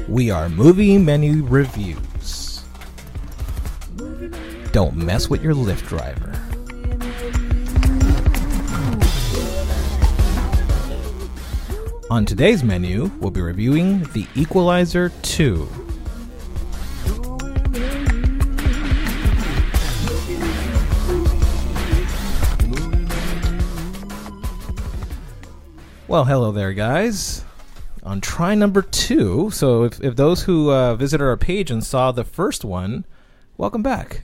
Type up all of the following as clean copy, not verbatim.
We are Movie Menu Reviews. Don't mess with your Lyft driver. On today's menu, we'll be reviewing The Equalizer 2. Well, hello there, guys. On try number 2, so if those who visited our page and saw the first one, welcome back.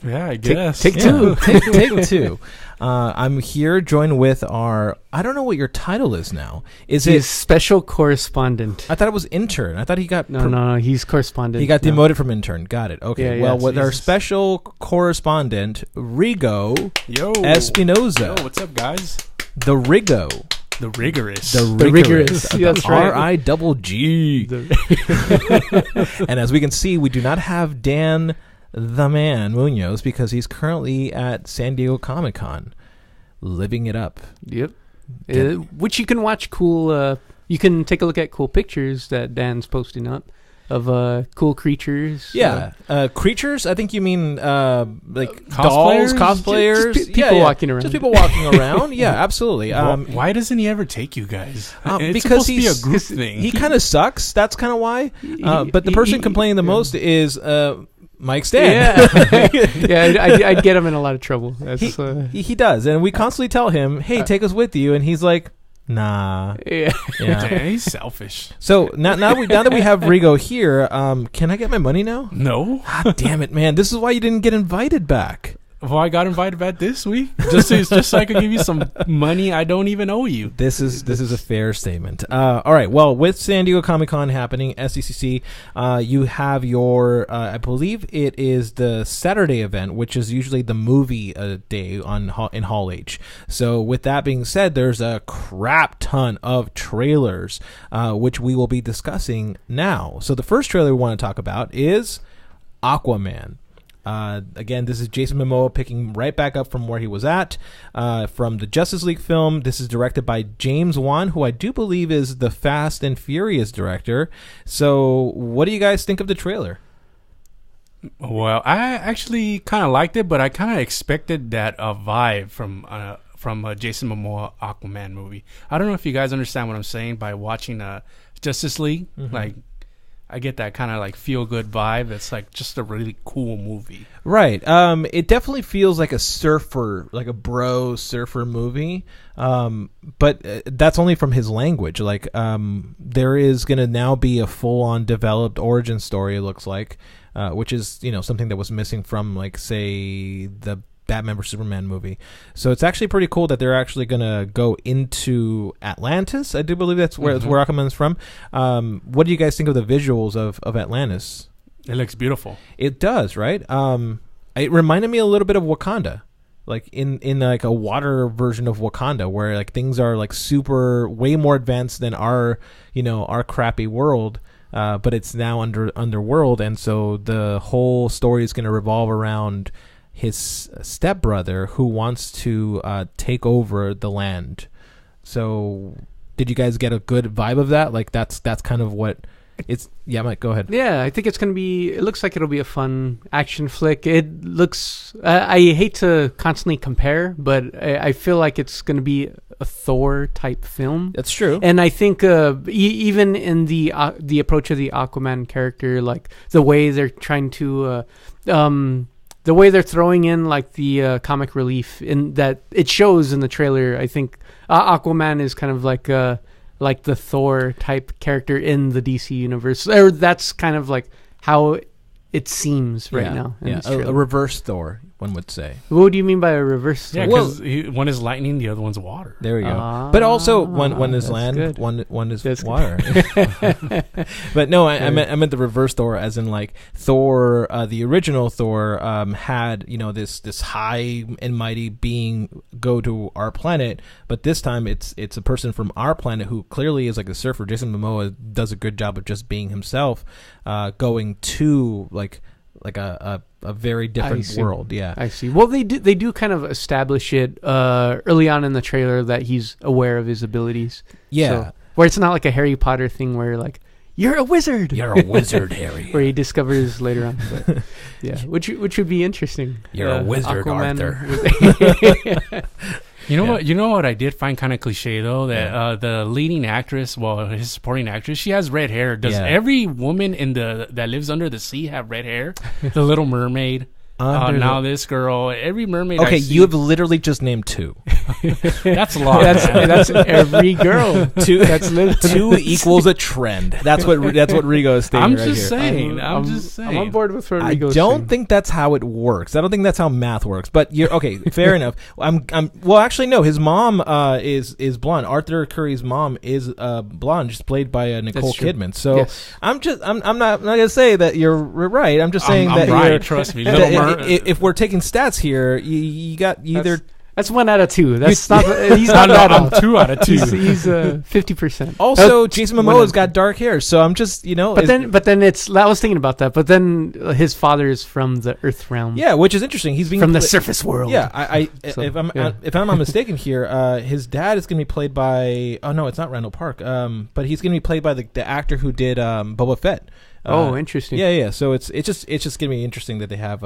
Yeah, I guess. Take two. Take two. I'm here joined with our, I don't know what your title is now. Is He's it special correspondent? I thought it was intern. I thought he got... No, he's correspondent. He got demoted from intern. Got it. Okay. Yeah, well, yeah, with our special correspondent, Rigo Espinoza. Yo, what's up, guys? The Rigo. The rigorous. The rigorous. That's right. R-I-double-G. And as we can see, we do not have Dan the Man Munoz because he's currently at San Diego Comic-Con, living it up. Yep. Which you can watch cool... you can take a look at cool pictures that Dan's posting up of cool creatures. Yeah. Creatures? I think you mean like cosplayers? Dolls, cosplayers. Just people walking around. Just people walking around. Yeah, absolutely. Why doesn't he ever take you guys? It's because supposed to be a group thing. He kind of sucks. That's kind of why. But the person complaining the most is Mike Stan. Yeah, I'd get him in a lot of trouble. He does. And we constantly tell him, hey, take us with you. And he's like, nah. Yeah. He's selfish. So now that we have Rigo here, can I get my money now? No. God damn it, man. This is why you didn't get invited back. Well, I got invited back this week just so I could give you some money I don't even owe you. This is a fair statement. All right. Well, with San Diego Comic-Con happening, SDCC, you have your, I believe it is the Saturday event, which is usually the movie day in Hall H. So with that being said, there's a crap ton of trailers, which we will be discussing now. So the first trailer we want to talk about is Aquaman. Again, this is Jason Momoa picking right back up from where he was at, from the Justice League film. This is directed by James Wan, who I do believe is the Fast and Furious director. So what do you guys think of the trailer? Well, I actually kind of liked it, but I kind of expected that vibe from Jason Momoa Aquaman movie. I don't know if you guys understand what I'm saying by watching Justice League. Mm-hmm. Like, I get that kind of like feel good vibe. It's like just a really cool movie. Right. It definitely feels like a surfer, like a bro surfer movie. But that's only from his language. Like, there is going to now be a full on developed origin story, it looks like, which is, something that was missing from, like, say, the Batman vs Superman movie. So it's actually pretty cool that they're actually going to go into Atlantis. I do believe that's where Aquaman's from. What do you guys think of the visuals of Atlantis? It looks beautiful. It does, right? It reminded me a little bit of Wakanda, like in like a water version of Wakanda, where like things are like super way more advanced than our crappy world. But it's now underworld, and so the whole story is going to revolve around his stepbrother who wants to take over the land. So did you guys get a good vibe of that? Like that's kind of what it's... Yeah, Mike, go ahead. Yeah, I think it looks like it'll be a fun action flick. It looks... I hate to constantly compare, but I feel like it's going to be a Thor type film. That's true. And I think even in the approach of the Aquaman character, like the way they're trying to... the way they're throwing in like the comic relief in that it shows in the trailer, I think Aquaman is kind of like the Thor type character in the DC universe. Or that's kind of like how it seems right now. Yeah, a reverse Thor, one would say. What do you mean by a reverse Thor? Yeah, because one is lightning, the other one's water. There we go. But also one is land, good. one is water. But no, I meant the reverse Thor, as in like Thor, the original Thor had this high and mighty being go to our planet, but this time it's a person from our planet who clearly is like a surfer. Jason Momoa does a good job of just being himself, going to like like a very different world. Yeah, I see. Well, they do kind of establish it early on in the trailer that he's aware of his abilities. Yeah, so, where it's not like a Harry Potter thing where like you're a wizard. You're a wizard, Harry. Where he discovers later on. But, yeah, which would be interesting. You're a wizard, Arthur. You know what? You know what I did find kind of cliche though, that the leading actress, well, his supporting actress, she has red hair. Does every woman that lives under the sea have red hair? The Little Mermaid. Now this girl, every mermaid. Okay, you have literally just named 2. That's a lot. That's every girl. 2 equals a trend. That's what Rigo is stating. I'm right just here. saying. I'm just saying. I'm on board with what Rigo. I don't think that's how it works. I don't think that's how math works. But you're okay. Fair enough. Well, actually, no. His mom is blonde. Arthur Curry's mom is blonde, just played by Nicole Kidman. So yes. I'm not gonna say that you're right. I'm just saying that right. Trust me, Little Mermaid. If we're taking stats here, you got either. That's 1 out of 2. That's not. He's not that off. I'm 2 out of 2. He's 50%. Also, Jason Momoa's got dark hair, so I'm just But then it's. I was thinking about that. But then his father is from the Earth realm. Yeah, which is interesting. He's being from the surface world. Yeah, if I'm not mistaken here, his dad is going to be played by. Oh no, it's not Randall Park. But he's going to be played by the actor who did Boba Fett. Interesting. Yeah. So it's just going to be interesting that they have.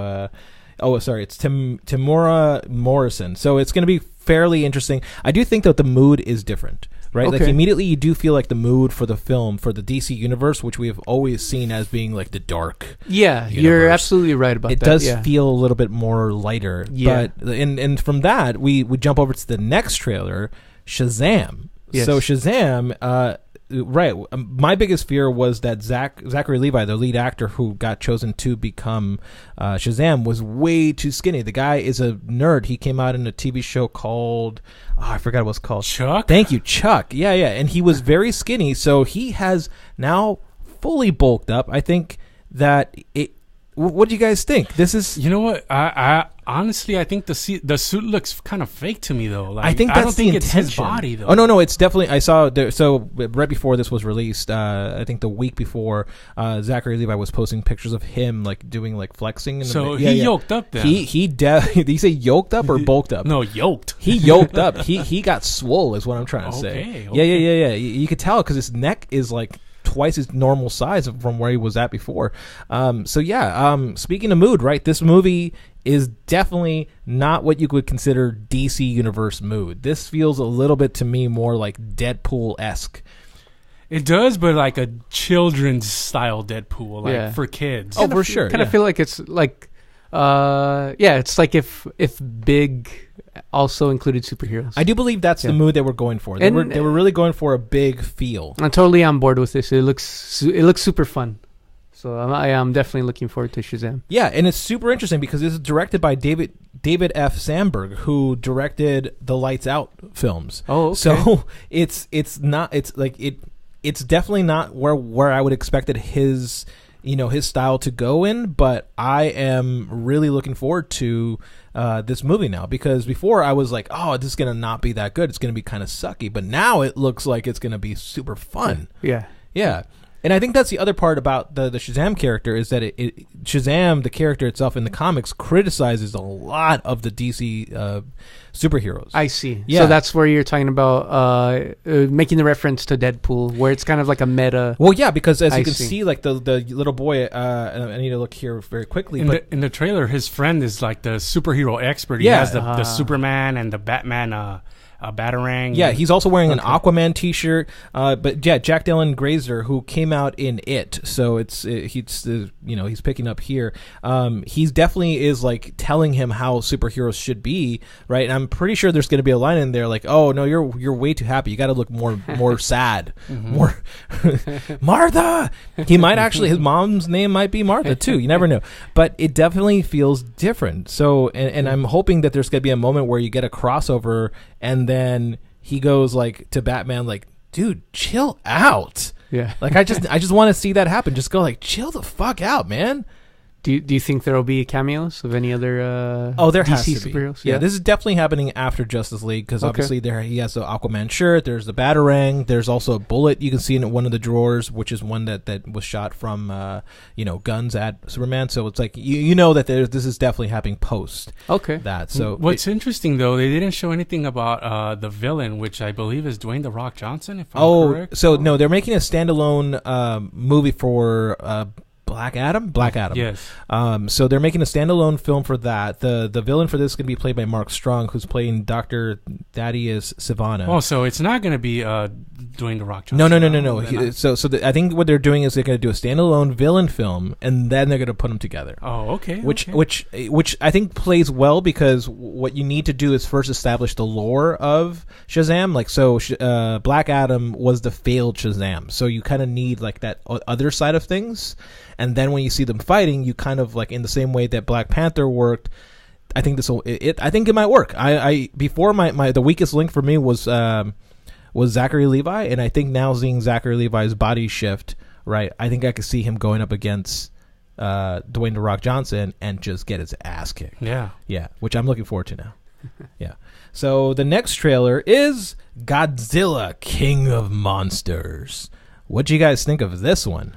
It's Timora Morrison. So it's going to be fairly interesting. I do think that the mood is different, right? Okay. Like immediately you do feel like the mood for the film, for the DC universe, which we have always seen as being like the dark. Yeah, universe. You're absolutely right about that. It does feel a little bit more lighter. Yeah. But and from that, we jump over to the next trailer, Shazam. Yes. So Shazam, right. My biggest fear was that Zachary Levi, the lead actor who got chosen to become Shazam, was way too skinny. The guy is a nerd. He came out in a TV show called I forgot what it's called. Chuck. Thank you, Chuck. Yeah, and he was very skinny. So he has now fully bulked up. I think that it. What do you guys think? This is. You know what? I honestly, I think the suit looks kind of fake to me though. Like, I think that's I don't think the it's intention. his body though. Oh no, it's definitely. I saw so right before this was released. I think the week before, Zachary Levi was posting pictures of him like doing like flexing. So he yoked up then. Did he say yoked up or bulked up? No, yoked. He yoked up. He got swole is what I'm trying to say. Okay. Yeah. You could tell because his neck is like twice his normal size from where he was at before. Speaking of mood, right? This movie is definitely not what you would consider DC Universe mood. This feels a little bit to me more like Deadpool-esque. It does, but like a children's style Deadpool, like for kids. Oh, for sure. Kind of feel like it's like, it's like if Big also included superheroes. I do believe that's the mood that we're going for. They were really going for a big feel. I'm totally on board with this. It looks super fun. So I am definitely looking forward to Shazam. Yeah, and it's super interesting because this is directed by David F. Sandberg, who directed the Lights Out films. Oh, okay. So it's definitely not where I would expect his style to go in, but I am really looking forward to this movie now, because before I was like, oh, this is going to not be that good. It's going to be kind of sucky, but now it looks like it's going to be super fun. Yeah. And I think that's the other part about the Shazam character is that Shazam, the character itself in the comics, criticizes a lot of the DC superheroes. I see. Yeah. So that's where you're talking about making the reference to Deadpool, where it's kind of like a meta. Well, yeah, because as you can see, like the little boy, I need to look here very quickly. In the trailer, his friend is like the superhero expert. He has the Superman and the Batman Batarang. Yeah, he's also wearing an Aquaman t-shirt. But yeah, Jack Dylan Grazer, who came out in It, so he's picking up here. He's definitely is like telling him how superheroes should be, right? And I'm pretty sure there's going to be a line in there like, "Oh no, you're way too happy. You got to look more sad, more Martha." He might actually, his mom's name might be Martha too. You never know, but it definitely feels different. So, and I'm hoping that there's going to be a moment where you get a crossover. And then he goes like to Batman, like, dude, chill out. Yeah. Like I just want to see that happen. Just go like, chill the fuck out, man. Do you think there will be cameos of any other there DC has to be. superheroes? Yeah, this is definitely happening after Justice League because obviously he has the Aquaman shirt. There's the Batarang. There's also a bullet you can see in one of the drawers, which is one that was shot from guns at Superman. So it's like you know that this is definitely happening post. Okay. That so what's interesting though, they didn't show anything about the villain, which I believe is Dwayne "The Rock" Johnson. If I'm correct. So no, they're making a standalone movie for Black Adam. Yes. So they're making a standalone film for that. The villain for this is going to be played by Mark Strong, who's playing Dr. Thaddeus Sivana. Oh, so it's not going to be Dwayne "The Rock" Johnson. No. I think what they're doing is they're going to do a standalone villain film, and then they're going to put them together. Oh, okay. Which I think plays well because what you need to do is first establish the lore of Shazam. Like Black Adam was the failed Shazam, so you kind of need like that other side of things. And then when you see them fighting, you kind of like in the same way that Black Panther worked. I think I think it might work. I before the weakest link for me was Zachary Levi, and I think now seeing Zachary Levi's body shift, right? I think I could see him going up against Dwayne "The Rock" Johnson and just get his ass kicked. Yeah, which I'm looking forward to now. Yeah. So the next trailer is Godzilla, King of Monsters. What do you guys think of this one?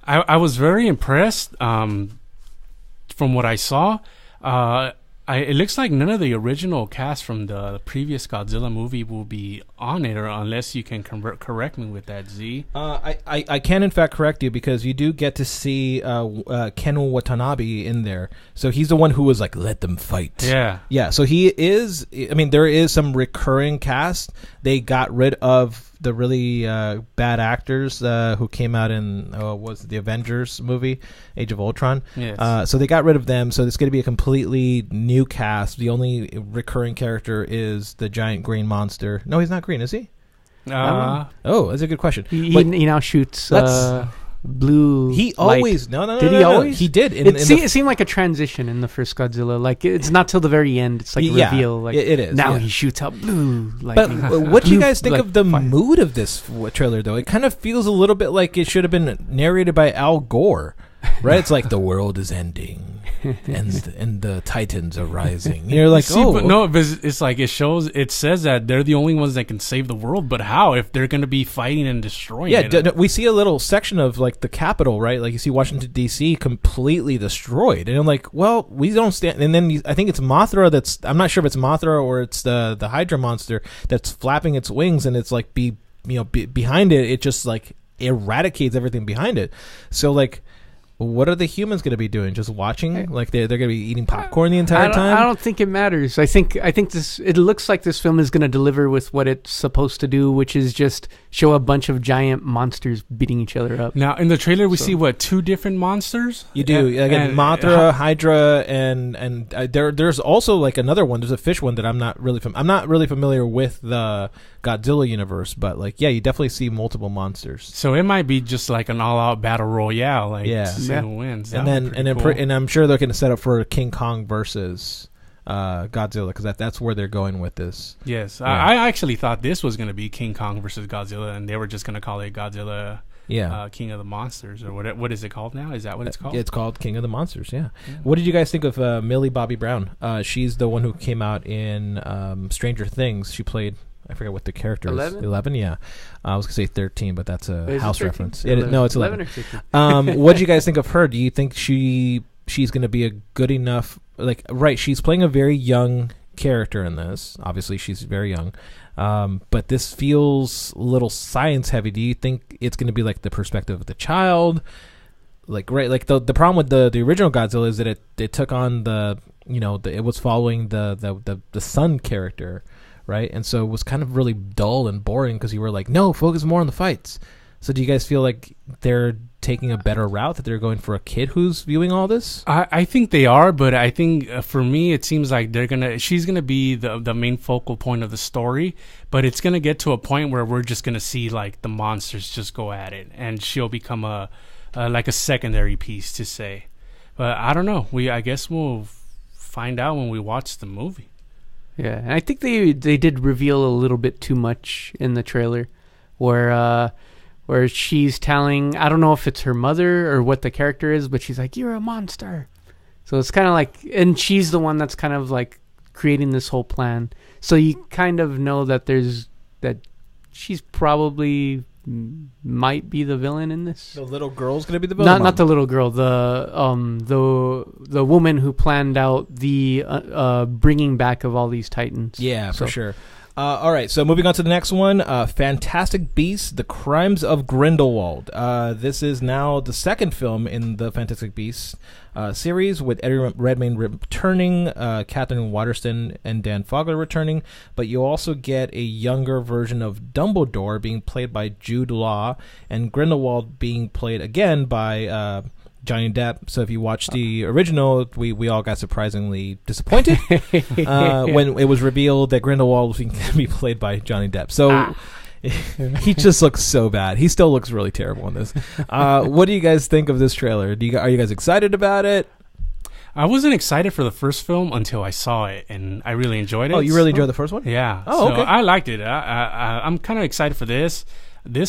I was very impressed from what I saw. It looks like none of the original cast from the previous Godzilla movie will be on it, or unless you can correct me with that, Z. I can in fact correct you because you do get to see Ken Watanabe in there. So he's the one who was like, let them fight. Yeah. So he is. I mean, there is some recurring cast. They got rid of the really bad actors who came out in was the Avengers movie, Age of Ultron. Yes. So they got rid of them. So it's going to be a completely new cast. The only recurring character is the giant green monster. No, he's not green, is he? That's a good question. He now shoots blue. He light. Always no. Did he always? He did. It seemed like a transition in the first Godzilla. Like it's not till the very end. It's like a reveal. Like it is. Now he shoots out blue lightning. But what do you guys think of the fire. mood of this trailer? Though it kind of feels a little bit like it should have been narrated by Al Gore, right? It's like the world is ending. and the Titans are rising. You're like, but no, it's like it says that they're the only ones that can save the world, but how if they're going to be fighting and destroying it? Yeah, we see a little section of like the Capitol, right? Like you see Washington D.C. completely destroyed, and I'm like, well, we don't stand. And then I think it's Mothra I'm not sure if it's Mothra or it's the Hydra monster that's flapping its wings, and it's like behind it, it just like eradicates everything behind it. So like. What are the humans going to be doing? Just watching? Like they're going to be eating popcorn the entire time? I don't think it matters. I think this. It looks like this film is going to deliver with what it's supposed to do, which is just show a bunch of giant monsters beating each other up. Now in the trailer, we see two different monsters. You do again, Mothra, Hydra, and there's also like another one. There's a fish one that I'm not really familiar with the Godzilla universe, but like you definitely see multiple monsters. So it might be just like an all-out battle royale. Like who wins. And I'm sure they're going to set up for King Kong versus Godzilla because that's where they're going with this. Yes, yeah. I actually thought this was going to be King Kong versus Godzilla, and they were just going to call it Godzilla. King of the Monsters, or what is it called now? Is that what it's called? It's called King of the Monsters. Yeah. What did you guys think of Millie Bobby Brown? She's the one who came out in Stranger Things. She played. I forget what the character is. 11, yeah. I was going to say 13, but that's a house reference. No, it's 11. What did you guys think of her? Do you think she's going to be a good enough... she's playing a very young character in this. Obviously, she's very young. But this feels a little science-heavy. Do you think it's going to be like the perspective of the child? The problem with the original Godzilla is that it took on it was following the son character, right? And so it was kind of really dull and boring because you were like, no, focus more on the fights. So do you guys feel like they're taking a better route, that they're going for a kid who's viewing all this? I think they are, but I think for me it seems like she's gonna be the main focal point of the story, but it's gonna get to a point where we're just gonna see like the monsters just go at it, and she'll become a secondary piece to say. But I don't know. I guess we'll find out when we watch the movie. Yeah, and I think they did reveal a little bit too much in the trailer, where she's telling, I don't know if it's her mother or what the character is, but she's like, "You're a monster." So it's kind of like, and she's the one that's kind of like creating this whole plan. So you kind of know that she's probably might be the villain in this. The little girl's gonna be the villain. Not the little girl. The woman who planned out the bringing back of all these Titans. Yeah, for sure. All right, so moving on to the next one, Fantastic Beasts: The Crimes of Grindelwald. This is now the second film in the Fantastic Beasts series, with Eddie Redmayne returning, Catherine Waterston and Dan Fogler returning, but you also get a younger version of Dumbledore being played by Jude Law, and Grindelwald being played again by Johnny Depp. So if you watch the original, we all got surprisingly disappointed when it was revealed that Grindelwald was going to be played by Johnny Depp. So he just looks so bad. He still looks really terrible in this. What do you guys think of this trailer? Are you guys excited about it? I wasn't excited for the first film until I saw it, and I really enjoyed it. Oh, you really enjoyed the first one? Yeah. Oh, okay. I liked it. I'm kind of excited for this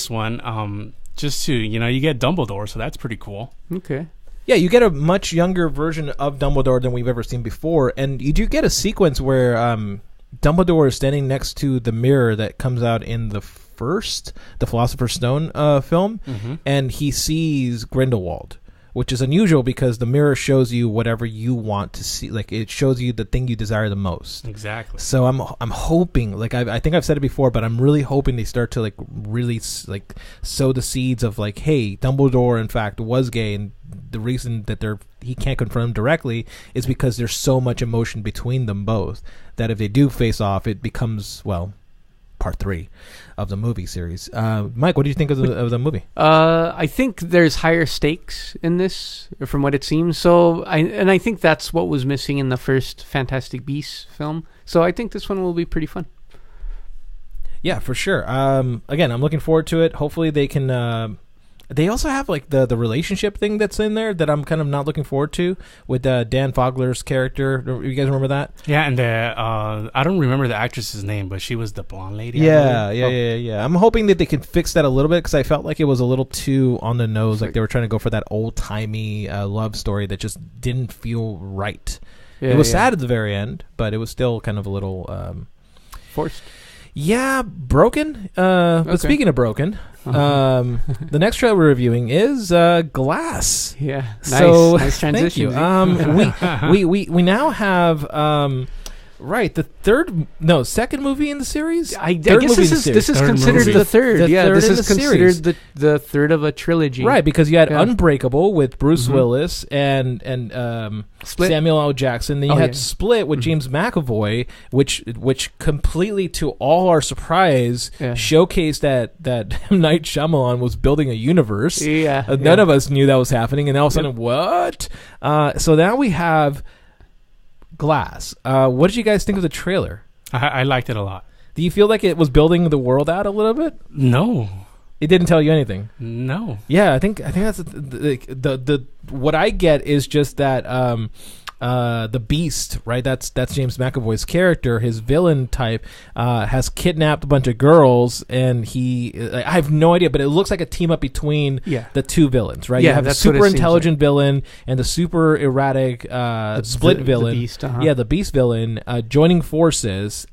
one. Just to, you get Dumbledore, so that's pretty cool. Okay. Yeah, you get a much younger version of Dumbledore than we've ever seen before, and you do get a sequence where Dumbledore is standing next to the mirror that comes out in the Philosopher's Stone film, and he sees Grindelwald, which is unusual because the mirror shows you whatever you want to see. Like, it shows you the thing you desire the most. Exactly. So I'm hoping, like, I think I've said it before, but I'm really hoping they start to, like, really, like, sow the seeds of, like, hey, Dumbledore, in fact, was gay, and the reason that he can't confront him directly is because there's so much emotion between them both that if they do face off, it becomes, well, part 3 of the movie series. Mike, what do you think of the movie? I think there's higher stakes in this, from what it seems. So, I think that's what was missing in the first Fantastic Beasts film. So I think this one will be pretty fun. Yeah, for sure. Again, I'm looking forward to it. Hopefully they can... They also have, like, the relationship thing that's in there that I'm kind of not looking forward to with Dan Fogler's character. You guys remember that? Yeah, and I don't remember the actress's name, but she was the blonde lady. Yeah. I'm hoping that they can fix that a little bit because I felt like it was a little too on the nose. Like they were trying to go for that old-timey love story that just didn't feel right. It was sad at the very end, but it was still kind of a little... forced. Yeah, broken. But speaking of broken, the next trailer we're reviewing is Glass. Yeah, nice transition. Thank you. We now have the second movie in the series. I guess this is considered the third. This is considered the third of a trilogy. Right, because you had Unbreakable with Bruce Willis and Samuel L. Jackson. Then you had Split with James McAvoy, which completely, to all our surprise, showcased that M. Night Shyamalan was building a universe. None of us knew that was happening, and all of a sudden, what? So now we have Glass. What did you guys think of the trailer? I liked it a lot. Do you feel like it was building the world out a little bit? No. It didn't tell you anything? No. Yeah, I think that's the what I get is just that the Beast, right? That's James McAvoy's character. His villain type has kidnapped a bunch of girls, and I have no idea, but it looks like a team up between the two villains, right? You have the super intelligent villain and the super erratic Split villain. The Beast, Yeah, the Beast villain joining forces,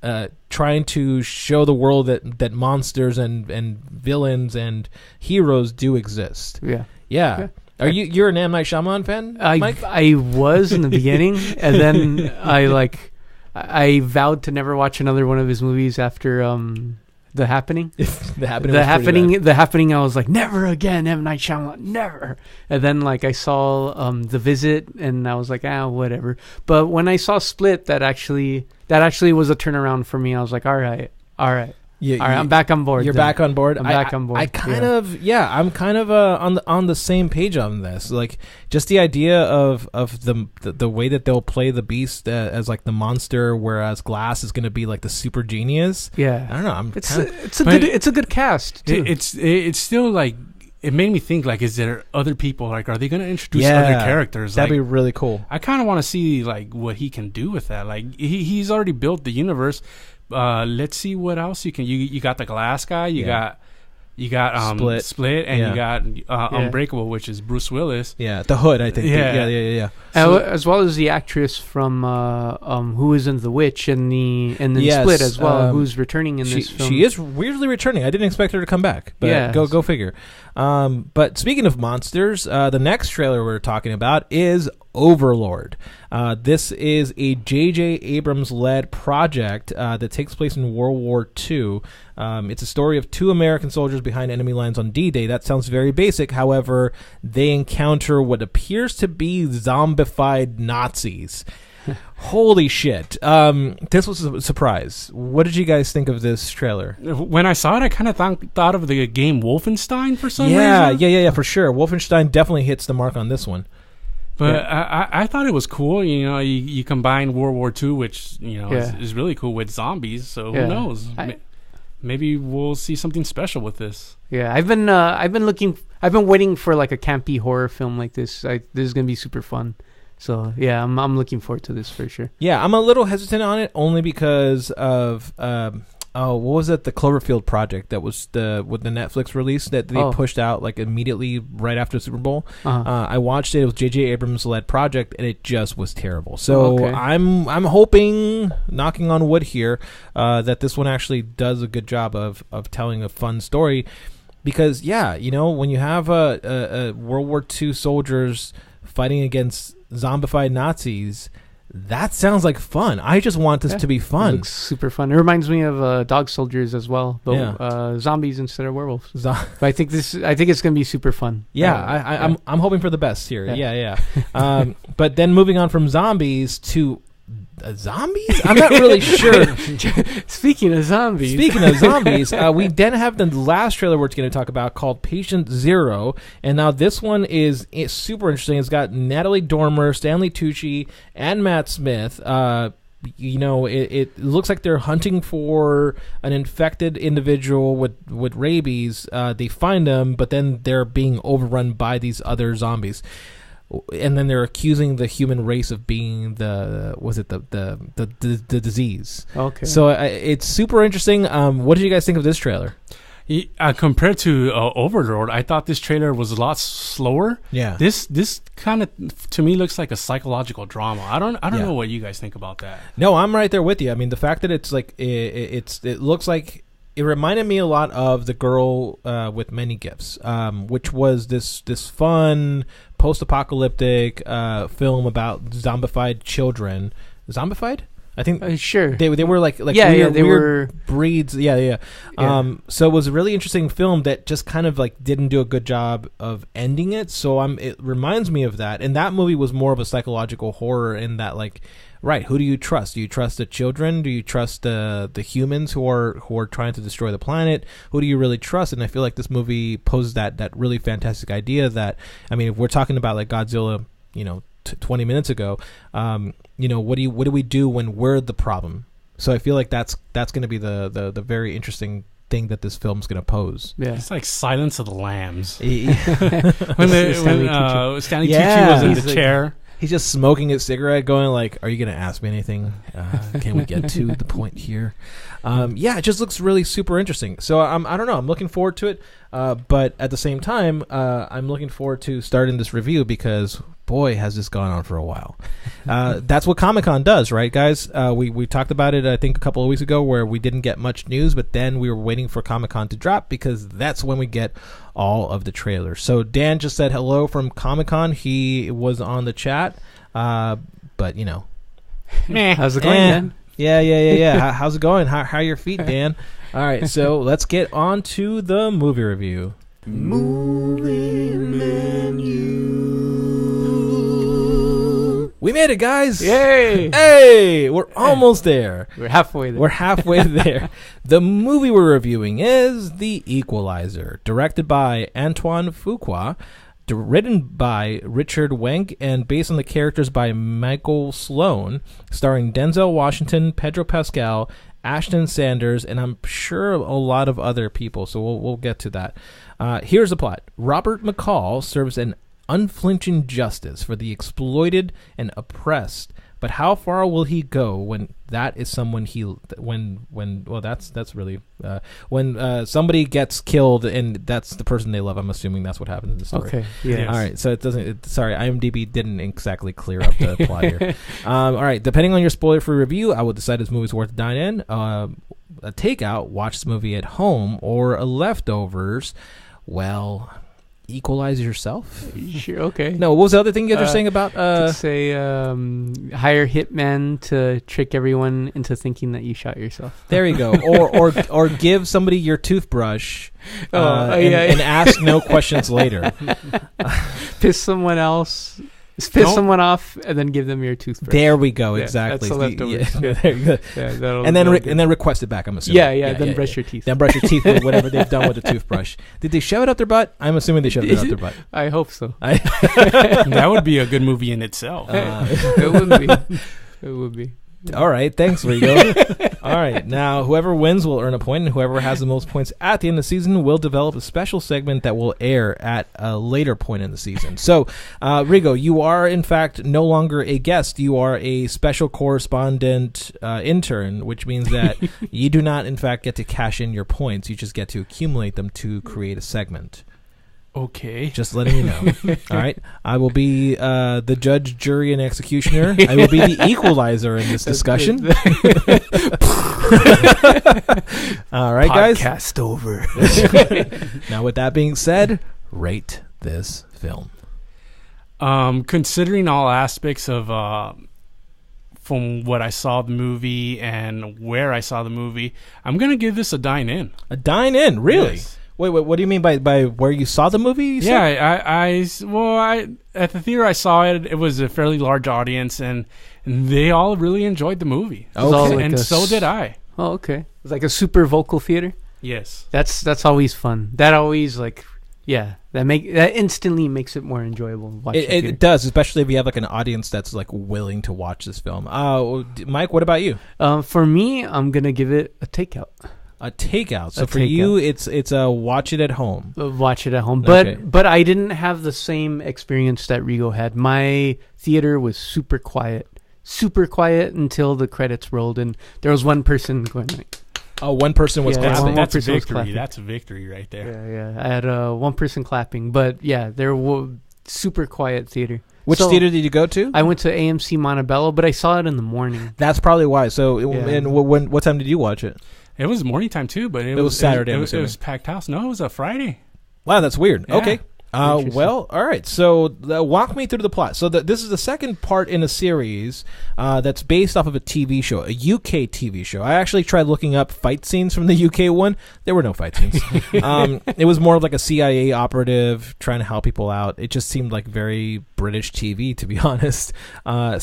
trying to show the world that monsters and villains and heroes do exist. Yeah. You're an M. Night Shyamalan fan, Mike? I was in the beginning, and then I vowed to never watch another one of his movies after The Happening. The Happening. I was like, never again, M. Night Shyamalan, never. And then I saw The Visit, and I was like, whatever. But when I saw Split, that actually was a turnaround for me. I was like, all right. I'm back on board. You're back on board. I'm back on board. I'm kind of on the same page on this. Like, just the idea of the way that they'll play the Beast as like the monster, whereas Glass is going to be like the super genius. Yeah, I don't know. It's a good cast too. It's still like. It made me think, like, is there other people? Like, are they going to introduce other characters? That'd be really cool. I kind of want to see, like, what he can do with that. Like, he's already built the universe. Let's see what else you can. You got the Glass guy. You got You got Split, and Yeah. you got Unbreakable, which is Bruce Willis. Yeah, The Hood, I think. Yeah. So, as well as the actress from who is in The Witch and then Split as well, who's returning in this film. She is weirdly returning. I didn't expect her to come back, but go figure. But speaking of monsters, the next trailer we're talking about is Overlord. This is a J.J. Abrams-led project that takes place in World War II. It's a story of 2 American soldiers behind enemy lines on D-Day. That sounds very basic. However, they encounter what appears to be zombified Nazis. Holy shit. This was a surprise. What did you guys think of this trailer? When I saw it, I kind of thought of the game Wolfenstein for some reason. Yeah, for sure. Wolfenstein definitely hits the mark on this one. But I thought it was cool. You know, you combine World War II, which, you know, is really cool, with zombies. So who knows? Maybe we'll see something special with this. Yeah, I've been waiting for like a campy horror film like this. This is gonna be super fun. So yeah, I'm looking forward to this for sure. Yeah, I'm a little hesitant on it only because of what was it? The Cloverfield Project that was with the Netflix release that they pushed out like immediately right after the Super Bowl. I watched it. It was J.J. Abrams led project, and it just was terrible. So I'm hoping, knocking on wood here, that this one actually does a good job of telling a fun story. Because you know, when you have a World War II soldiers fighting against zombified Nazis, that sounds like fun. I just want this to be fun. It looks super fun. It reminds me of Dog Soldiers as well, but zombies instead of werewolves. But I think it's gonna be super fun. Yeah, I'm hoping for the best here. Yeah. But then moving on from zombies to zombies? I'm not really sure. Speaking of zombies, we then have the last trailer we're going to talk about called Patient Zero, and now this one is super interesting. It's got Natalie Dormer, Stanley Tucci, and Matt Smith. You know, it looks like they're hunting for an infected individual with rabies. They find them, but then they're being overrun by these other zombies. And then they're accusing the human race of being the disease. Okay. So it's super interesting. What did you guys think of this trailer? Compared to Overlord, I thought this trailer was a lot slower. Yeah. This kind of to me looks like a psychological drama. I don't know what you guys think about that. No, I'm right there with you. I mean, the fact that it's like it looks like. It reminded me a lot of The Girl with Many Gifts, which was this fun post-apocalyptic film about zombified children. Zombified? I think sure they were like weird breeds. Yeah. So it was a really interesting film that just kind of like didn't do a good job of ending it. So it reminds me of that. And that movie was more of a psychological horror in that like. Right, who do you trust? Do you trust the children? Do you trust the humans who are trying to destroy the planet? Who do you really trust? And I feel like this movie poses that really fantastic idea that, I mean, if we're talking about like Godzilla, you know, 20 minutes ago, you know, what do we do when we're the problem? So I feel like that's going to be the very interesting thing that this film's going to pose. Yeah, it's like Silence of the Lambs. when Stanley Tucci was in the chair. He's just smoking his cigarette, going like, "Are you going to ask me anything? Can we get to the point here?" It just looks really super interesting. So I don't know. I'm looking forward to it, but at the same time, I'm looking forward to starting this review because boy, has this gone on for a while. That's what Comic-Con does, right, guys? We talked about it, I think, a couple of weeks ago, where we didn't get much news, but then we were waiting for Comic-Con to drop because that's when we get all of the trailers. So Dan just said hello from Comic-Con. He was on the chat, but you know, how's it going, Dan? Yeah. How's it going? How are your feet, Dan? All right, so let's get on to the movie review. Movie menu. We made it, guys! Yay! Hey, we're almost there. We're halfway there. The movie we're reviewing is The Equalizer, directed by Antoine Fuqua, written by Richard Wenk, and based on the characters by Michael Sloan, starring Denzel Washington, Pedro Pascal, Ashton Sanders, and I'm sure a lot of other people, so we'll get to that. Here's the plot. Robert McCall serves an unflinching justice for the exploited and oppressed But how far will he go when that is someone when somebody gets killed and that's the person they love? I'm assuming that's what happened in the story. Okay. Yeah. All right. So it doesn't. Sorry, IMDb didn't exactly clear up the plot here. All right. Depending on your spoiler-free review, I will decide this movie's worth a dine in, a takeout, watch the movie at home, or a leftovers. Well, equalize yourself. Sure. Okay. No. What was the other thing you guys were saying about? Say hire hitmen to trick everyone into thinking that you shot yourself. There you go. Or give somebody your toothbrush. And ask no questions later. Piss someone off, and then give them your toothbrush. There we go. Exactly. That's the leftovers. There you go. And then request it back. I'm assuming. Then brush your teeth. Then brush your teeth with whatever they've done with the toothbrush. Did they shove it up their butt? I'm assuming they shoved it up their butt. I hope so. That would be a good movie in itself. It would be. It would be. All right, thanks, Rigo. All right, now whoever wins will earn a point, and whoever has the most points at the end of the season will develop a special segment that will air at a later point in the season. So, Rigo, you are in fact no longer a guest; you are a special correspondent intern, which means that you do not, in fact, get to cash in your points. You just get to accumulate them to create a segment. Okay. Just letting you know. All right. I will be the judge, jury, and executioner. I will be the equalizer in this discussion. All right, guys. Podcast over. Now, with that being said, rate this film. Considering all aspects of from what I saw the movie and where I saw the movie, I'm going to give this a dine in. A dine in? Really? Yes. Wait, what do you mean by where you saw the movie? Yeah, I at the theater I saw it. It was a fairly large audience, and they all really enjoyed the movie. Okay. And so did I. Oh, okay. It's like a super vocal theater. Yes, that's always fun. That always that instantly makes it more enjoyable. Watching it does, especially if you have like an audience that's like willing to watch this film. Mike, what about you? For me, I'm gonna give it a takeout. A takeout. So for you, it's a watch it at home. Watch it at home. Okay. But I didn't have the same experience that Rigo had. My theater was super quiet until the credits rolled, and there was one person going like. Oh, one person was clapping. That's a victory. That's a victory right there. Yeah. I had one person clapping, but yeah, there was super quiet theater. Which theater did you go to? I went to AMC Montebello, but I saw it in the morning. That's probably why. So, and what time did you watch it? It was morning time too, but it was Saturday. It was packed house. No, it was a Friday. Wow, that's weird. Yeah. Okay. Well, all right. So walk me through the plot. So this is the second part in a series that's based off of a TV show, a UK TV show. I actually tried looking up fight scenes from the UK one. There were no fight scenes. It was more of like a CIA operative trying to help people out. It just seemed like very British TV, to be honest. And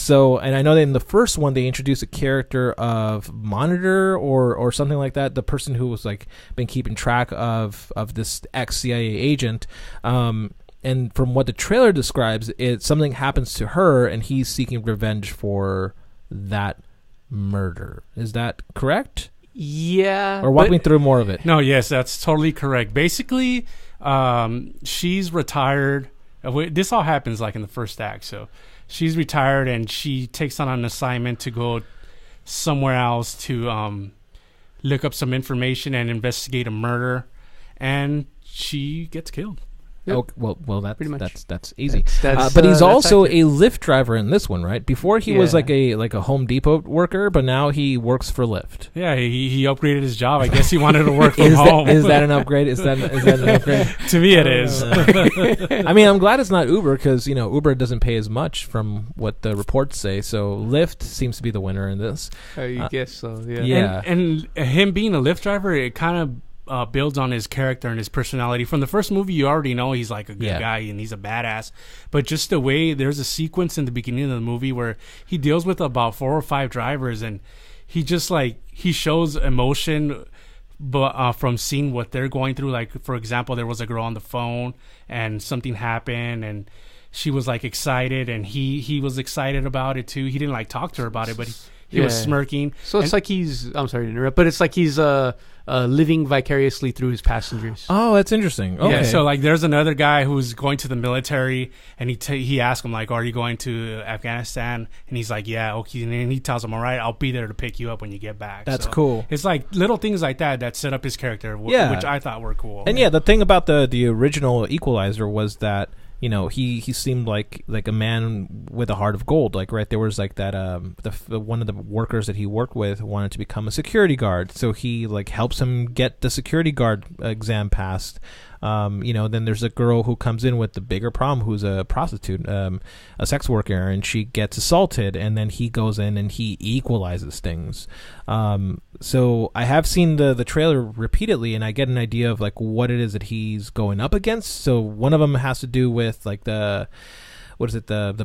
I know that in the first one they introduced a character of Monitor or something like that, the person who was like been keeping track of this ex-CIA agent. And from what the trailer describes, something happens to her, and he's seeking revenge for that murder. Is that correct? Yeah. Or walk me through more of it. No, yes, that's totally correct. Basically, she's retired. This all happens like in the first act. So she's retired, and she takes on an assignment to go somewhere else to look up some information and investigate a murder, and she gets killed. Yep. Oh, well, that's easy. But he's also a Lyft driver in this one, right? Before he was like a Home Depot worker, but now he works for Lyft. Yeah, he upgraded his job. I guess he wanted to work from home. Is that an upgrade? Is that an upgrade? To me, it is. I mean, I'm glad it's not Uber because Uber doesn't pay as much from what the reports say. So Lyft seems to be the winner in this. You guess so? Yeah. Yeah. And him being a Lyft driver, it kind of builds on his character and his personality. From the first movie, you already know he's like a good guy and he's a badass. But just the way there's a sequence in the beginning of the movie where he deals with about 4 or 5 drivers, and he just he shows emotion, but from seeing what they're going through. Like, for example, there was a girl on the phone and something happened, and she was like excited, and he was excited about it too. He didn't talk to her about it, but He was smirking. So it's like he's. I'm sorry to interrupt, but it's like he's living vicariously through his passengers. Oh, that's interesting. Okay. Yeah, so like there's another guy who's going to the military, and he asks him like, "Are you going to Afghanistan?" And he's like, "Yeah, okay." And he tells him, "All right, I'll be there to pick you up when you get back." That's so cool. It's like little things like that set up his character, which I thought were cool. And the thing about the original Equalizer was that, you know, he seemed like a man with a heart of gold. Like, right, there was like that one of the workers that he worked with wanted to become a security guard, so he like helps him get the security guard exam passed. You know, then there's a girl who comes in with the bigger problem, who's a prostitute, a sex worker, and she gets assaulted, and then he goes in and he equalizes things. So I have seen the trailer repeatedly, and I get an idea of like what it is that he's going up against. So one of them has to do with like the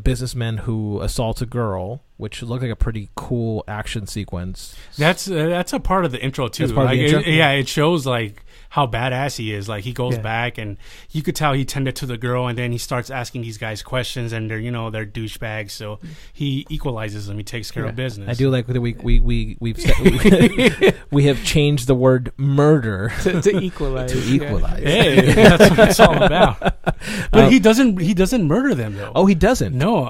businessman who assaults a girl, which looked like a pretty cool action sequence. That's a part of the intro too. That's part of the intro? It shows like how badass he is. Like he goes back, and you could tell he tended to the girl, and then he starts asking these guys questions, and they're douchebags. So he equalizes them. He takes care of business. I do like that we have changed the word murder to equalize. Hey, that's what it's all about. But he doesn't murder them though. Oh, he doesn't. No,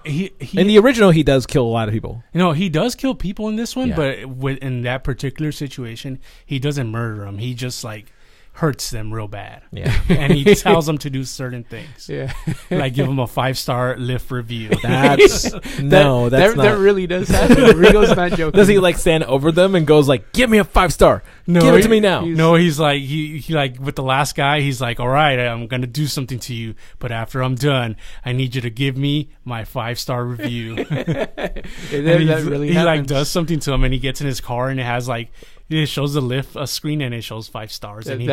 he in the original he does kill a lot of people. You know, he does kill people in this one, but in that particular situation, he doesn't murder them. He just like hurts them real bad. Yeah. And he tells them to do certain things. Yeah. Like give them a 5-star Lyft review. That's not. That really does happen. Rigo's not joking. Does he like stand over them and goes like, "Give me a 5-star. Give it to me now." No, he's like he like with the last guy, he's like, "All right, I'm gonna do something to you, but after I'm done, I need you to give me my 5-star review." That really he happens. like does something to him, and he gets in his car, and it has like it shows the Lyft screen, and it shows 5 stars, and he's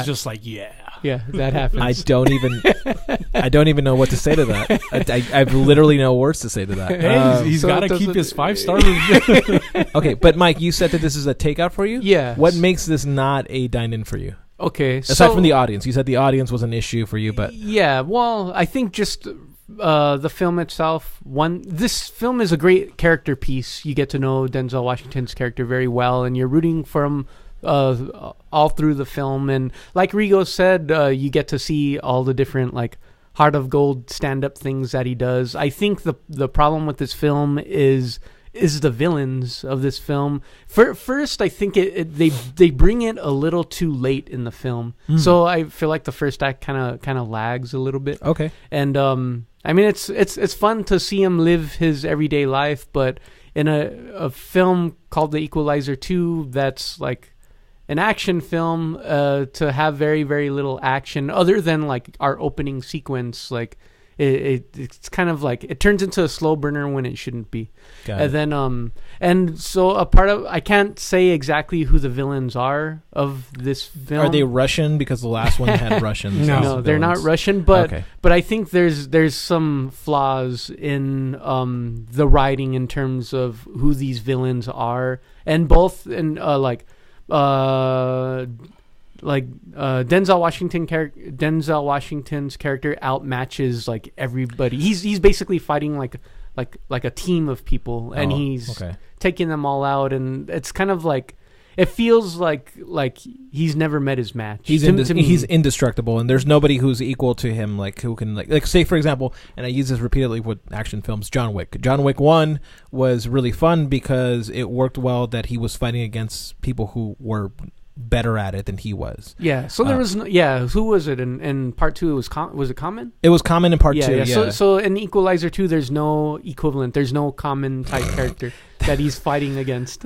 just like, "Yeah." Yeah, that happens. I don't even know what to say to that. I've literally no words to say to that. Hey, he's got to keep his 5-star review. Okay, but Mike, you said that this is a takeout for you? Yeah. What makes this not a dine-in for you? Okay. Aside from the audience. You said the audience was an issue for you, but... Yeah, well, I think just the film itself, this film is a great character piece. You get to know Denzel Washington's character very well, and you're rooting for him all through the film. And like Rigo said, you get to see all the different like heart of gold stand-up things that he does. I think the problem with this film is the villains of this film. First, I think they bring it a little too late in the film, so I feel like the first act kind of lags a little bit. Okay, and I mean it's fun to see him live his everyday life, but in a film called The Equalizer 2, that's like an action film, to have very, very little action other than like our opening sequence. Like it's kind of like it turns into a slow burner when it shouldn't be. And then and so a part of, I can't say exactly who the villains are of this film. Are they Russian? Because the last one had Russians. No, they're not Russian, but I think there's some flaws in the writing in terms of who these villains are, and both in Denzel Washington's character outmatches like everybody. He's basically fighting like a team of people, and he's taking them all out, and it's kind of like it feels like he's never met his match. He's indestructible, and there's nobody who's equal to him, like who can like say, for example, and I use this repeatedly with action films, John Wick. John Wick 1 was really fun because it worked well that he was fighting against people who were better at it than he was. Yeah. So there was who was it in part 2? Was it Common? It was Common in part 2. Yeah. So in Equalizer 2, there's no equivalent. There's no Common type character that he's fighting against.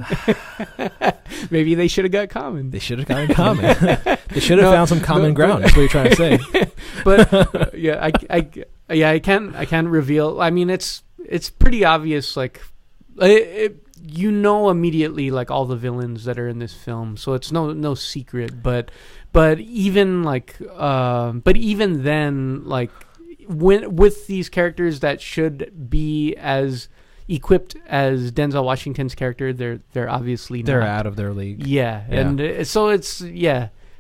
Maybe they should have got Common. They should have gotten Common. They should have found some common ground. That's what you're trying to say. But I can't reveal. I mean, it's pretty obvious. Like you know immediately like all the villains that are in this film, so it's no secret. But even then, like with these characters that should be as equipped as Denzel Washington's character, they're obviously they're not. Out of their league. Yeah. And so it's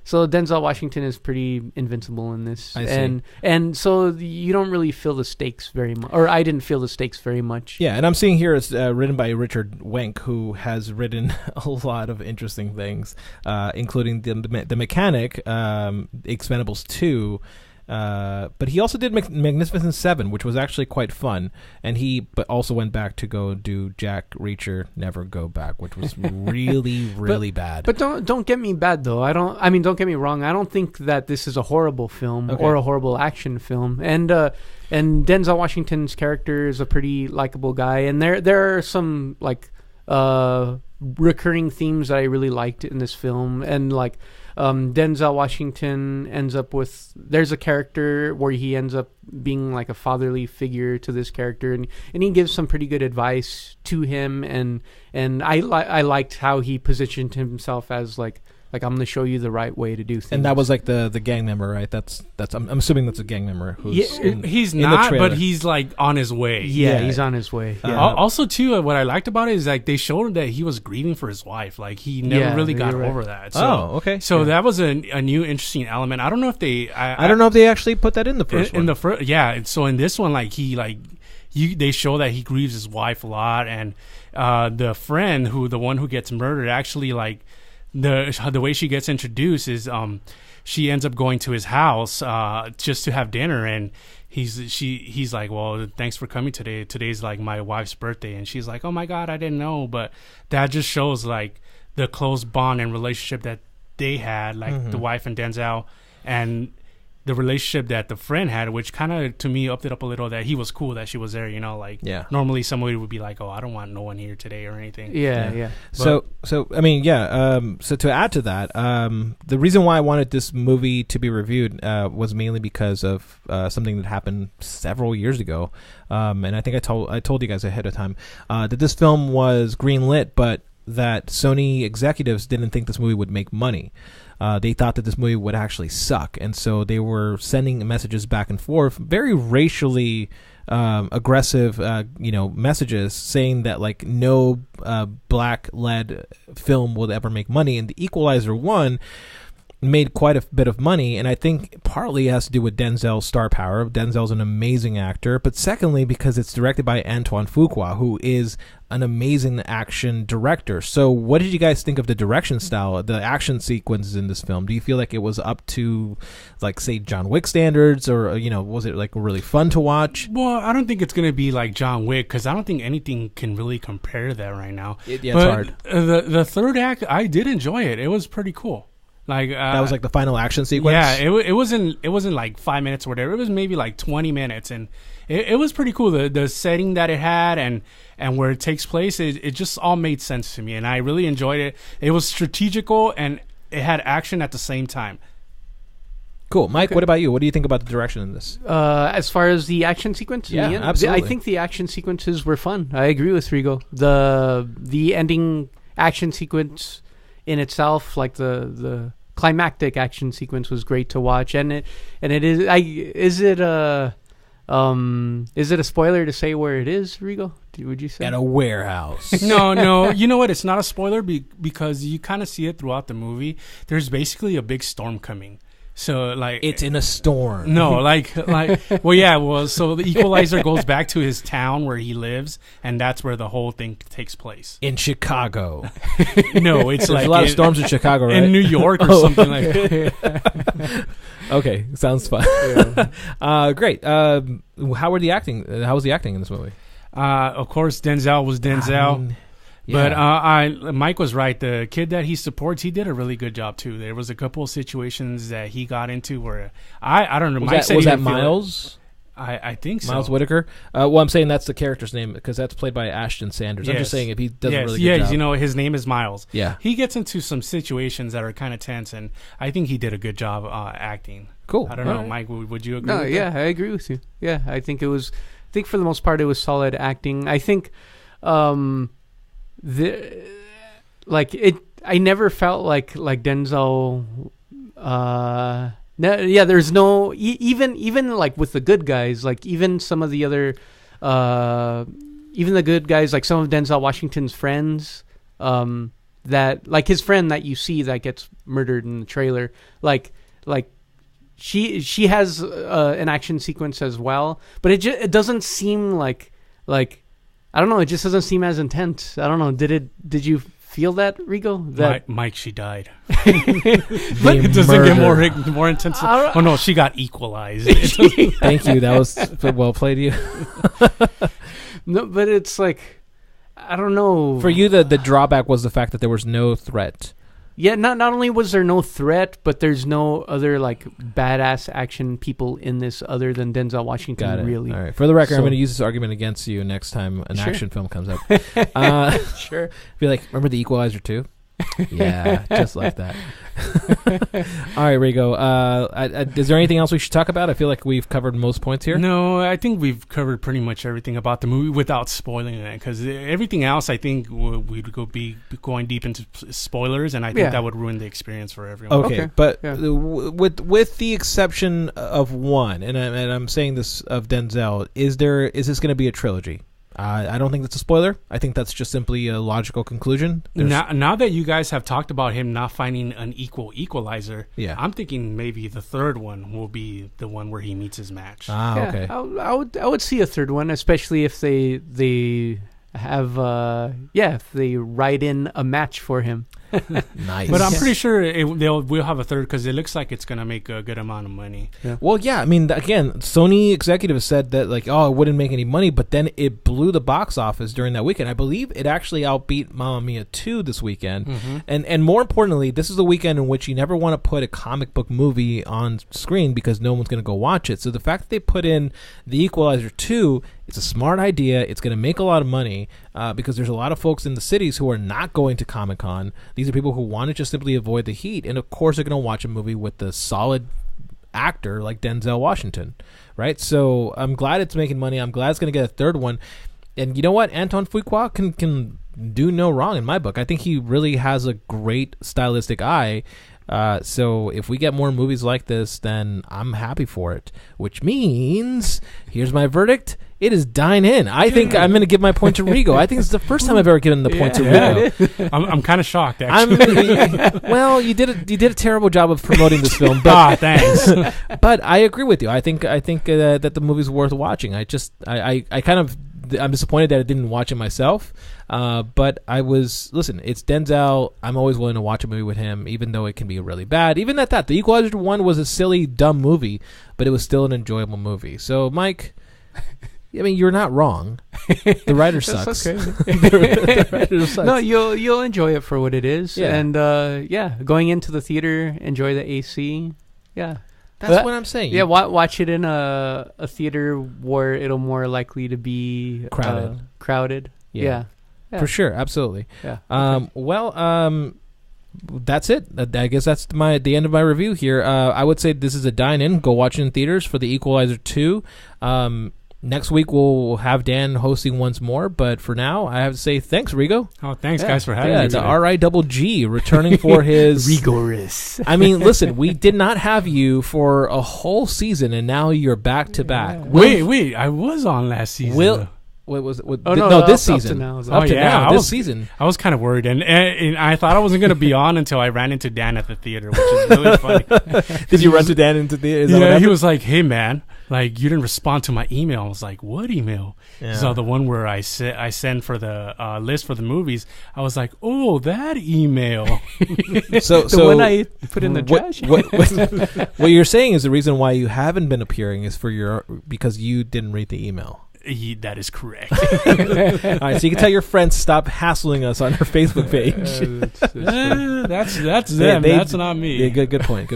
So Denzel Washington is pretty invincible in this, I see. and so you don't really feel the stakes very much, or I didn't feel the stakes very much. Yeah, and I'm seeing here it's written by Richard Wenk, who has written a lot of interesting things, including the Mechanic, Expendables 2. But he also did Magnificent Seven, which was actually quite fun, and but also went back to go do Jack Reacher, Never Go Back, which was really bad. But don't get me bad though. Don't get me wrong. I don't think that this is a horrible film or a horrible action film. And Denzel Washington's character is a pretty likable guy, and there are some recurring themes that I really liked in this film, and Denzel Washington ends up there's a character where he ends up being like a fatherly figure to this character, and he gives some pretty good advice to him, and I liked how he positioned himself as like I'm going to show you the right way to do things. And that was like the gang member, right? That's I'm assuming that's a gang member who's he's not, but he's like on his way. Yeah, he's on his way. Yeah. Also, too, what I liked about it is like they showed that he was grieving for his wife. Like he never really got over that. So, okay. So that was a new interesting element. I don't know if they. I don't know if they actually put that in the first one. In the first, yeah. So in this one, they show that he grieves his wife a lot, and the friend the one who gets murdered, actually the way she gets introduced is she ends up going to his house just to have dinner, and he's like, well, thanks for coming today. Today's like my wife's birthday, and she's like, oh my God, I didn't know. But that just shows like the close bond and relationship that they had, like the wife and Denzel, and the relationship that the friend had, which kind of to me upped it up a little, that he was cool that she was there, normally somebody would be like, oh, I don't want no one here today or anything. Yeah. So I mean, so to add to that, the reason why I wanted this movie to be reviewed was mainly because of something that happened several years ago, and I think I told you guys ahead of time that this film was greenlit, but that Sony executives didn't think this movie would make money. They thought that this movie would actually suck, and so they were sending messages back and forth, very racially aggressive, messages saying that like no black-led film will ever make money. And the Equalizer 1 made quite a bit of money, and I think partly it has to do with Denzel's star power. Denzel's an amazing actor, but secondly because it's directed by Antoine Fuqua, who is an amazing action director. So what did you guys think of the direction style, the action sequences in this film? Do you feel like it was up to, like, say, John Wick standards, or, was it, like, really fun to watch? Well, I don't think it's going to be like John Wick, because I don't think anything can really compare to that right now. It's hard. The third act, I did enjoy it. It was pretty cool. That was like the final action sequence. Yeah, it wasn't like 5 minutes or whatever. It was maybe like 20 minutes, and it was pretty cool. The setting that it had and where it takes place, it just all made sense to me, and I really enjoyed it. It was strategical and it had action at the same time. Cool, Mike. Okay. What about you? What do you think about the direction in this? As far as the action sequence, yeah, absolutely. I think the action sequences were fun. I agree with Rigo. The ending action sequence in itself, like the climactic action sequence, was great to watch, and it is. Is it a spoiler to say where it is, Rigo? Would you say at a warehouse? No. You know what? It's not a spoiler because you kind of see it throughout the movie. There's basically a big storm coming. So like it's in a storm. No, so the Equalizer goes back to his town where he lives, and that's where the whole thing takes place. In Chicago. No, it's There's a lot of storms in Chicago, right? In New York or something like that. Okay, sounds fun. Yeah. Great. How was the acting in this movie? Of course, Denzel was Denzel. But Mike was right. The kid that he supports, he did a really good job too. There was a couple of situations that he got into where I don't know. Was that Miles? I think so. Miles Whitaker. Well, I'm saying that's the character's name because that's played by Ashton Sanders. Yes. I'm just saying if he does a really good job. His name is Miles. Yeah. He gets into some situations that are kind of tense, and I think he did a good job acting. Cool. I don't know, Mike. Would you agree? No, with that? I agree with you. Yeah, I think for the most part it was solid acting. I think. I never felt like Denzel. There's no even like with the good guys, like even some of the other, even the good guys, like some of Denzel Washington's friends. that like his friend that you see that gets murdered in the trailer, like she has an action sequence as well, but it doesn't seem like I don't know, it just doesn't seem as intense. I don't know. Did you feel that, Rigo? That Mike, she died. But it doesn't get more intense. Oh no, she got equalized. Thank you. That was well played, you. No, but it's like, I don't know. For you, the drawback was the fact that there was no threat. Yeah, not only was there no threat, but there's no other like badass action people in this other than Denzel Washington. Got it. Really. All right. For the record, I'm going to use this argument against you next time an action film comes up. Sure. Be like, remember the Equalizer 2? Yeah, just like that. All right, Rigo. Is there anything else we should talk about? I feel like we've covered most points here. No, I think we've covered pretty much everything about the movie without spoiling it. Because everything else, I think we'd be going deep into spoilers, and I think that would ruin the experience for everyone. Okay. But with the exception of one, and I'm saying this of Denzel, is this going to be a trilogy? I don't think that's a spoiler. I think that's just simply a logical conclusion. Now that you guys have talked about him not finding an equalizer, I'm thinking maybe the third one will be the one where he meets his match. Okay. I would see a third one, especially if they have if they write in a match for him. Nice. But I'm pretty sure we'll have a third because it looks like it's going to make a good amount of money. Yeah. Well, yeah. I mean, again, Sony executives said that it wouldn't make any money, but then it blew the box office during that weekend. I believe it actually outbeat Mamma Mia 2 this weekend. Mm-hmm. And more importantly, this is the weekend in which you never want to put a comic book movie on screen because no one's going to go watch it. So the fact that they put in The Equalizer 2, it's a smart idea. It's going to make a lot of money because there's a lot of folks in the cities who are not going to Comic-Con. These are people who want to just simply avoid the heat. And, of course, they're going to watch a movie with a solid actor like Denzel Washington, right? So I'm glad it's making money. I'm glad it's going to get a third one. And you know what? Anton Fuqua can do no wrong in my book. I think he really has a great stylistic eye. So if we get more movies like this, then I'm happy for it, which means, here's my verdict. It is dine in. I think I'm going to give my point to Rigo. I think it's the first time I've ever given the point to Rigo. I'm kind of shocked, actually. Well, you did a terrible job of promoting this film. But, thanks. But I agree with you. I think that the movie's worth watching. I'm disappointed that I didn't watch it myself. But listen, it's Denzel. I'm always willing to watch a movie with him, even though it can be really bad. Even at that, The Equalizer 1 was a silly, dumb movie, but it was still an enjoyable movie. So, Mike, I mean, you're not wrong. The writer sucks. Okay. The writer sucks. No, you'll enjoy it for what it is. Yeah. And going into the theater, enjoy the AC. Yeah. That's what I'm saying. Yeah, watch it in a theater where it'll more likely to be crowded. Yeah. For sure, absolutely. Yeah. That's it. I guess that's the end of my review here. I would say this is a dine-in. Go watch it in theaters for The Equalizer 2. Next week we'll have Dan hosting once more, but for now I have to say thanks, Rigo. Oh, thanks guys for having me. The RIGG returning for his rigorous. I mean, listen, we did not have you for a whole season, and now you're back to back. Wait, I was on last season. What was it? This season. Up to now. This season. I was kind of worried, and I thought I wasn't going to be on until I ran into Dan at the theater, which is really funny. Did you run to Dan into the theater? Yeah, he was like, "Hey, man, like you didn't respond to my email." I was like, "What email?" Yeah. So the one where I send for the list for the movies. I was like, "Oh, that email." So the one I put in the trash. What you're saying is the reason why you haven't been appearing is because you didn't read the email. That is correct. All right, so you can tell your friends stop hassling us on our Facebook page. That's them. That's not me. Yeah, good point.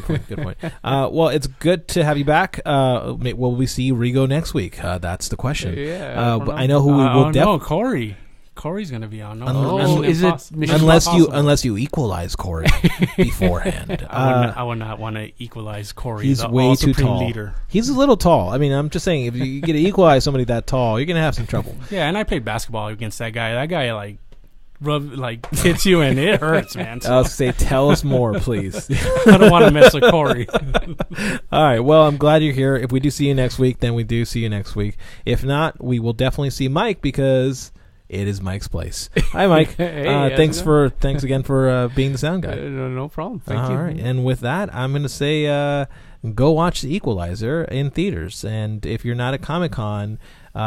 Well, it's good to have you back. Will we see Rigo next week? That's the question. Yeah, I know who we will. No, Corey's going to be on. Unless you equalize Corey beforehand. I would not want to equalize Corey. He's way too tall. Leader. He's a little tall. I mean, I'm just saying, if you get to equalize somebody that tall, you're going to have some trouble. Yeah, and I played basketball against that guy. That guy hits you and it hurts, man. So. I was going to say, tell us more, please. I don't want to mess with Corey. All right. Well, I'm glad you're here. If we do see you next week, then we do see you next week. If not, we will definitely see Mike because it is Mike's place. Hi, Mike. Hey, Thanks again for being the sound guy. No problem. Thank you. All right, and with that, I'm going to say go watch The Equalizer in theaters. And if you're not at Comic-Con,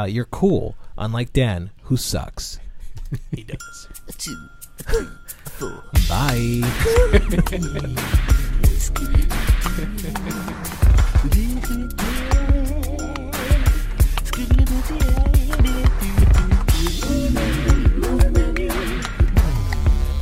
you're cool, unlike Dan, who sucks. He does. 2, 3, 4. Bye.